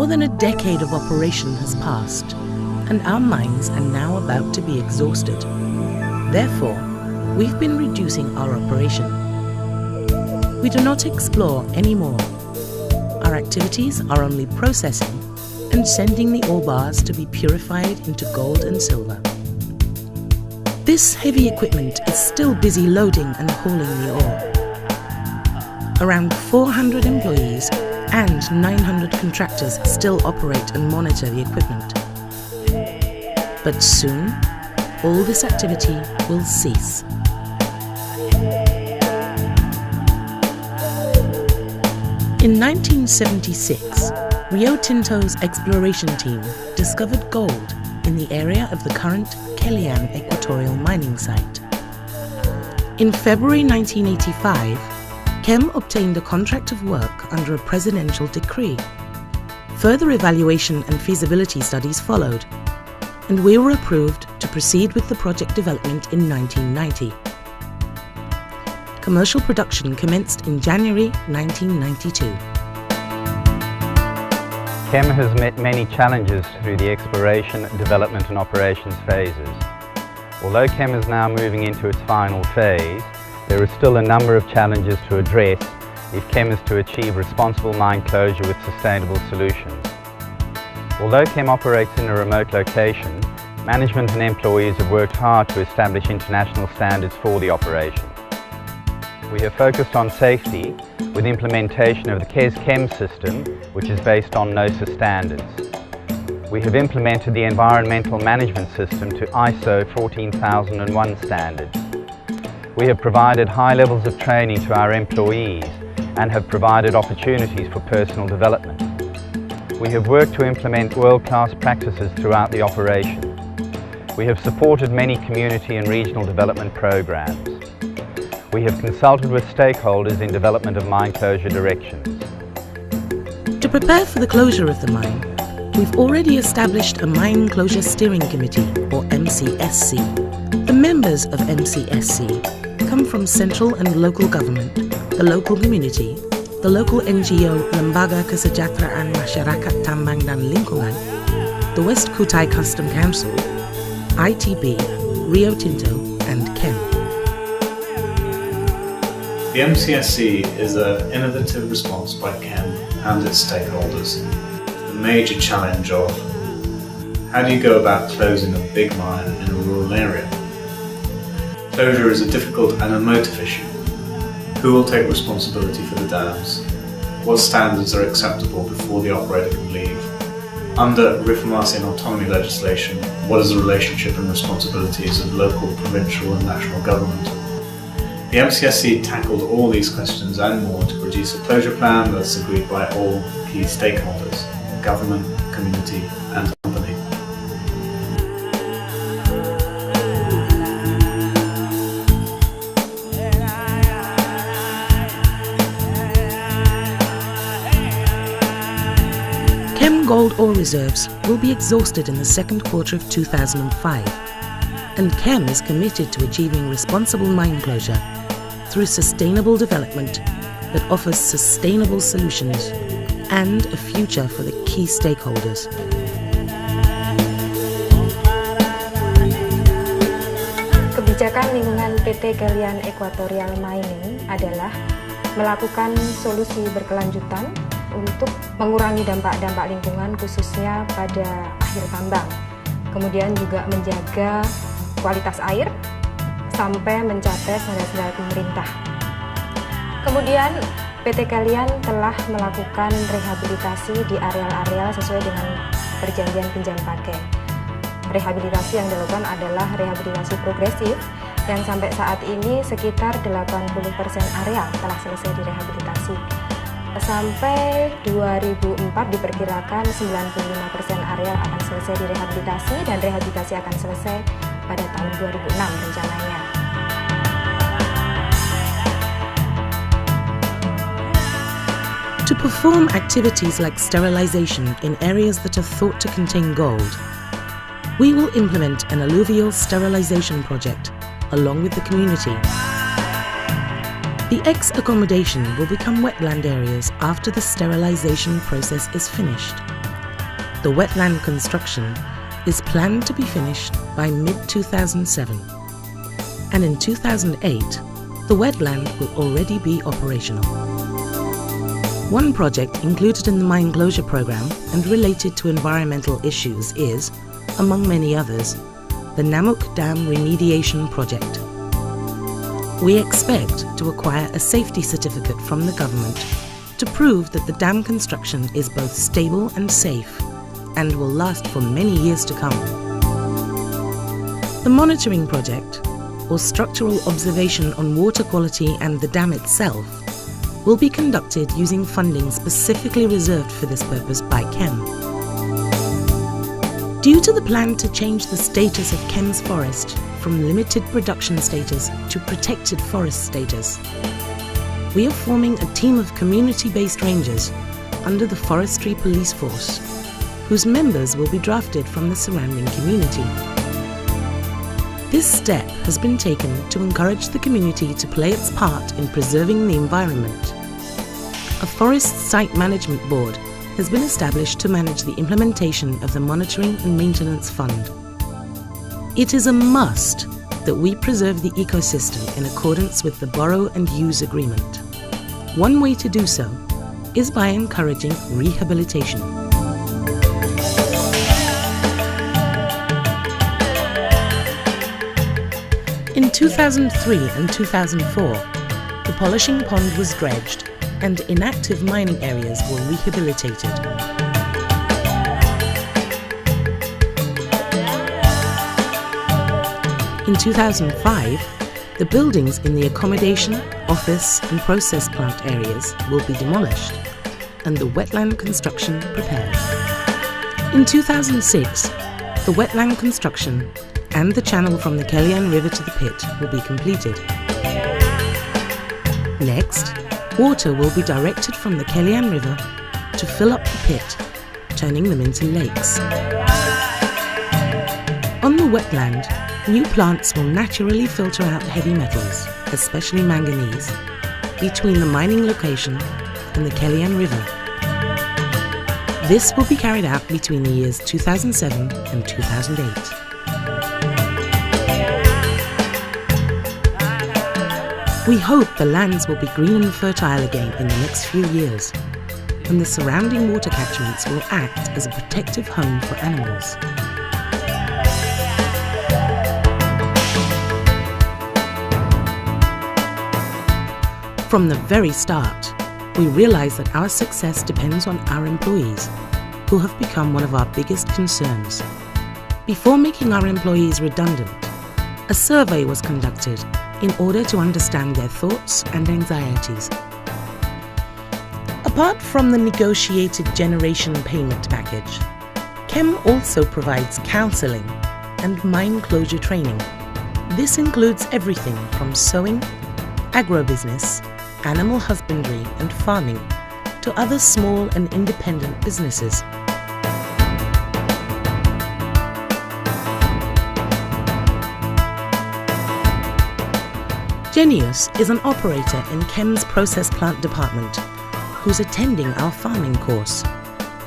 More than a decade of operation has passed, and our mines are now about to be exhausted. Therefore, we've been reducing our operation. We do not explore anymore. Our activities are only processing and sending the ore bars to be purified into gold and silver. This heavy equipment is still busy loading and hauling the ore. Around 400 employees and 900 contractors still operate and monitor the equipment. But soon, all this activity will cease. In 1976, Rio Tinto's exploration team discovered gold in the area of the current Kelian Equatorial mining site. In February 1985, KEM obtained a contract of work under a presidential decree. Further evaluation and feasibility studies followed, and we were approved to proceed with the project development in 1990. Commercial production commenced in January 1992. KEM has met many challenges through the exploration, development and operations phases. Although KEM is now moving into its final phase, there are still a number of challenges to address if KEM is to achieve responsible mine closure with sustainable solutions. Although KEM operates in a remote location, management and employees have worked hard to establish international standards for the operation. We have focused on safety with implementation of the KEM system, which is based on NOSA standards. We have implemented the environmental management system to ISO 14001 standards. We have provided high levels of training to our employees and have provided opportunities for personal development. We have worked to implement world-class practices throughout the operation. We have supported many community and regional development programs. We have consulted with stakeholders in development of mine closure directions. To prepare for the closure of the mine, we've already established a Mine Closure Steering Committee, or MCSC. The members of MCSC come from central and local government, the local community, the local NGO Lembaga Kesejahteraan Masyarakat Tambang dan Lingkungan, the West Kutai Custom Council, ITB, Rio Tinto and KEM. The MCSC is an innovative response by KEM and its stakeholders. The major challenge of how do you go about closing a big mine in a rural area? Closure is a difficult and emotive issue. Who will take responsibility for the dams? What standards are acceptable before the operator can leave? Under Reformasi and autonomy legislation, what is the relationship and responsibilities of local, provincial and national government? The MCSC tackled all these questions and more to produce a closure plan that's agreed by all key stakeholders, government, community and company. KEM gold ore reserves will be exhausted in the second quarter of 2005, and KEM is committed to achieving responsible mine closure through sustainable development that offers sustainable solutions and a future for the key stakeholders. Kebijakan lingkungan PT Kelian Equatorial Mining adalah melakukan solusi berkelanjutan untuk mengurangi dampak-dampak lingkungan khususnya pada akhir tambang. Kemudian juga menjaga kualitas air sampai mencapai standar-standar pemerintah. Kemudian PT Kelian telah melakukan rehabilitasi di areal-areal sesuai dengan perjanjian pinjam pakai. Rehabilitasi yang dilakukan adalah rehabilitasi progresif dan sampai saat ini sekitar 80% area telah selesai direhabilitasi. Sampai 2004 diperkirakan 95% area akan selesai direhabilitasi dan rehabilitasi akan selesai pada tahun 2006 rencananya. To perform activities like sterilization in areas that are thought to contain gold, we will implement an alluvial sterilization project along with the community. The ex-accommodation will become wetland areas after the sterilization process is finished. the wetland construction is planned to be finished by mid-2007, and in 2008, the wetland will already be operational. One project included in the mine closure program and related to environmental issues is, among many others, the Namuk Dam Remediation Project. We expect to acquire a safety certificate from the government to prove that the dam construction is both stable and safe and will last for many years to come. The monitoring project, or structural observation on water quality and the dam itself, will be conducted using funding specifically reserved for this purpose by KEM. Due to the plan to change the status of KEM's forest from limited production status to protected forest status, we are forming a team of community-based rangers under the Forestry Police Force, whose members will be drafted from the surrounding community. This step has been taken to encourage the community to play its part in preserving the environment. A Forest Site Management Board has been established to manage the implementation of the Monitoring and Maintenance Fund. It is a must that we preserve the ecosystem in accordance with the Borrow and Use Agreement. One way to do so is by encouraging rehabilitation. In 2003 and 2004, the polishing pond was dredged and inactive mining areas were rehabilitated. In 2005, the buildings in the accommodation, office and process plant areas will be demolished and the wetland construction prepared. In 2006, the wetland construction and the channel from the Kelian River to the pit will be completed. Next, water will be directed from the Kelian River to fill up the pit, turning them into lakes. On the wetland, new plants will naturally filter out heavy metals, especially manganese, between the mining location and the Kelian River. This will be carried out between the years 2007 and 2008. We hope the lands will be green and fertile again in the next few years, and the surrounding water catchments will act as a protective home for animals. From the very start, we realized that our success depends on our employees, who have become one of our biggest concerns. Before making our employees redundant, a survey was conducted in order to understand their thoughts and anxieties. Apart from the negotiated generation payment package, KEM also provides counseling and mine closure training. This includes everything from sewing, agrobusiness, animal husbandry and farming, to other small and independent businesses. Genius is an operator in KEM's process plant department who's attending our farming course.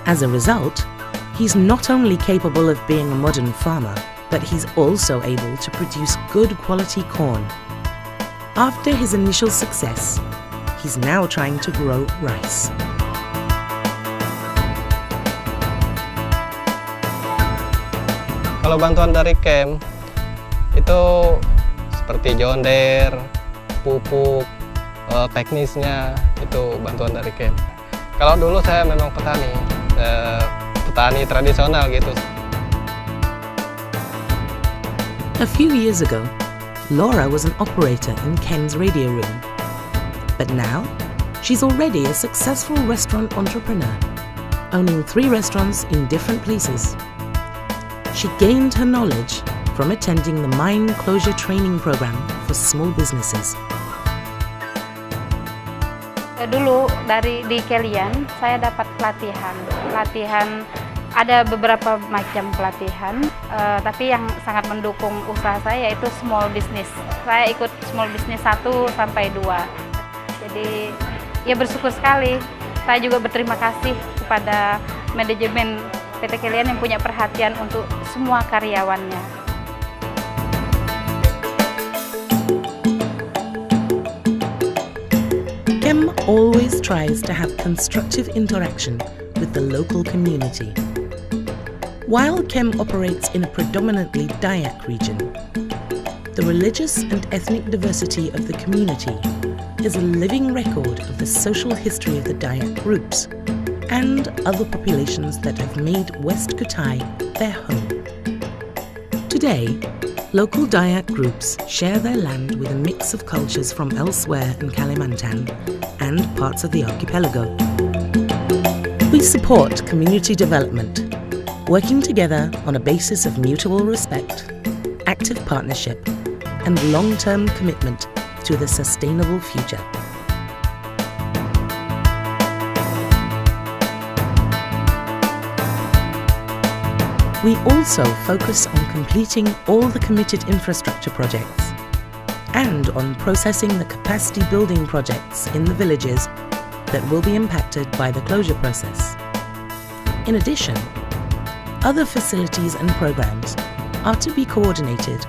As a result, he's not only capable of being a modern farmer, but he's also able to produce good quality corn. After his initial success, he's now trying to grow rice. Kalau bantuan dari KEM itu seperti jonder, pupuk, teknisnya itu bantuan dari KEM. Kalau dulu saya memang petani tradisional gitu. A few years ago, Laura was an operator in KEM's radio room. But now, she's already a successful restaurant entrepreneur, owning 3 restaurants in different places. She gained her knowledge from attending the mine closure training program for small businesses. Dulu di Kelian saya dapat pelatihan ada beberapa macam pelatihan, tapi yang sangat mendukung usaha saya yaitu small business. Saya ikut small business 1 sampai 2. Jadi ya bersyukur sekali. Saya juga berterima kasih kepada manajemen PT Kelian yang punya perhatian untuk semua karyawannya. KEM always tries to have constructive interaction with the local community. While KEM operates in a predominantly Dayak region, the religious and ethnic diversity of the community is a living record of the social history of the Dayak groups and other populations that have made West Kutai their home. Today, local Dayak groups share their land with a mix of cultures from elsewhere in Kalimantan and parts of the archipelago. We support community development, working together on a basis of mutual respect, active partnership, and long-term commitment to the sustainable future. We also focus on completing all the committed infrastructure projects and on processing the capacity building projects in the villages that will be impacted by the closure process. In addition, other facilities and programs are to be coordinated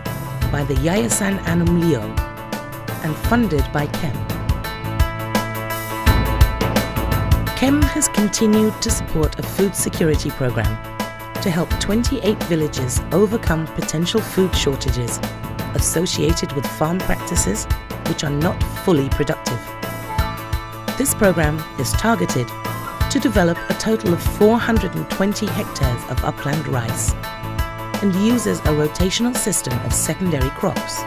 by the Yayasan Anum Leo and funded by KEM. KEM has continued to support a food security program to help 28 villages overcome potential food shortages associated with farm practices which are not fully productive. This program is targeted to develop a total of 420 hectares of upland rice and uses a rotational system of secondary crops.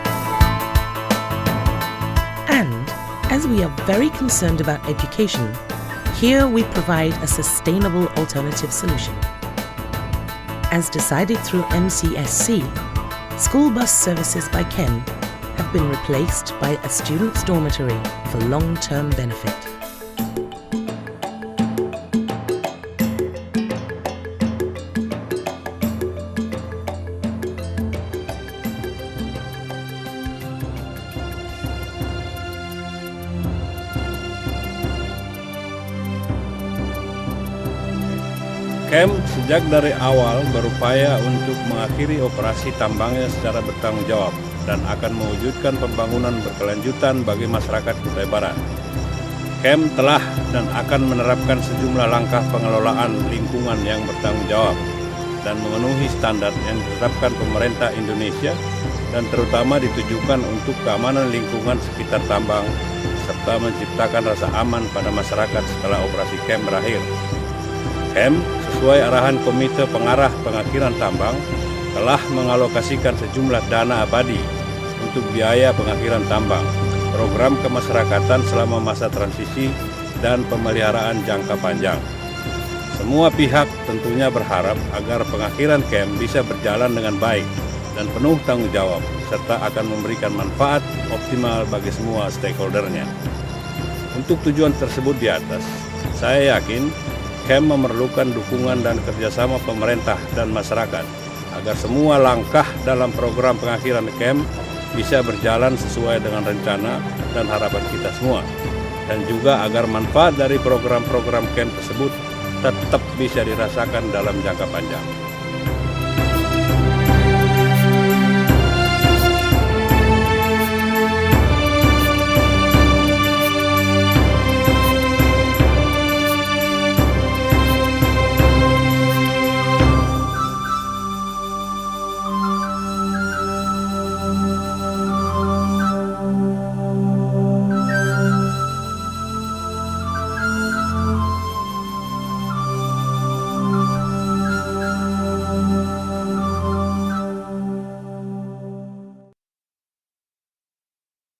And as we are very concerned about education, here we provide a sustainable alternative solution. As decided through MCSC, school bus services by KEM have been replaced by a student's dormitory for long-term benefit. KEM sejak dari awal berupaya untuk mengakhiri operasi tambangnya secara bertanggung jawab dan akan mewujudkan pembangunan berkelanjutan bagi masyarakat Kutai Barat. KEM telah dan akan menerapkan sejumlah langkah pengelolaan lingkungan yang bertanggung jawab dan memenuhi standar yang ditetapkan pemerintah Indonesia dan terutama ditujukan untuk keamanan lingkungan sekitar tambang serta menciptakan rasa aman pada masyarakat setelah operasi KEM berakhir. KEM sesuai arahan Komite Pengarah Pengakhiran Tambang telah mengalokasikan sejumlah dana abadi untuk biaya pengakhiran tambang, program kemasyarakatan selama masa transisi, dan pemeliharaan jangka panjang. Semua pihak tentunya berharap agar pengakhiran KEM bisa berjalan dengan baik dan penuh tanggung jawab, serta akan memberikan manfaat optimal bagi semua stakeholdernya. Untuk tujuan tersebut di atas, saya yakin KEM memerlukan dukungan dan kerjasama pemerintah dan masyarakat agar semua langkah dalam program pengakhiran KEM bisa berjalan sesuai dengan rencana dan harapan kita semua, dan juga agar manfaat dari program-program KEM tersebut tetap bisa dirasakan dalam jangka panjang.